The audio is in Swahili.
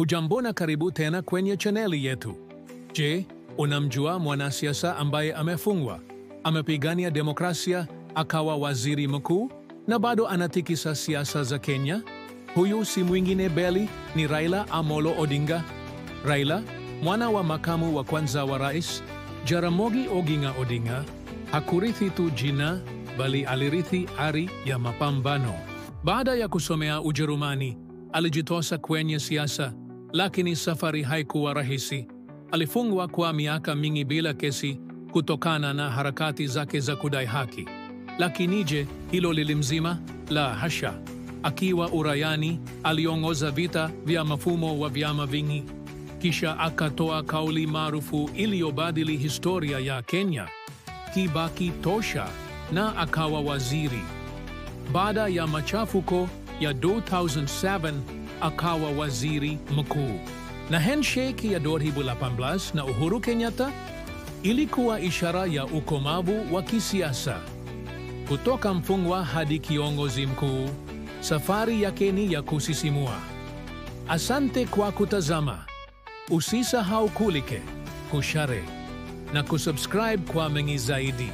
Hujambo na karibu tena kwenye chaneli yetu. Je, unamjua mwanasiasa ambaye amefungwa, amepigania demokrasia, akawa waziri mkuu na bado anatikisa siasa za Kenya? Huyu si mwingine bali ni Raila Amolo Odinga. Raila, mwana wa makamu wa kwanza wa rais Jaramogi Oginga Odinga, hakurithi tu jina bali alirithi ari ya mapambano. Baada ya kusomea Ujerumani, alijitosa kwenye siasa, lakini safari haikuwa rahisi. Alifungwa kwa miaka mingi bila kesi kutokana na harakati zake za kudai haki. Lakini je, hilo lilimzima? La hasha. Akiwa uraiani, aliongoza vita vya mfumo wa vyama vingi. Kisha akatoa kauli maarufu iliyobadili historia ya Kenya, Kibaki tosha, na akawa waziri. Baada ya machafuko ya 2007 akawa waziri mkuu. Na handshake ya 2018 na Uhuru Kenyatta ilikuwa ishara ya ukomavu wa kisiasa. Kutoka mfungwa hadi kiongozi mkuu, safari yake ni ya kusisimua. Asante kwa kutazama. Usisahau kulike, kushare na kusubscribe kwa mengi zaidi.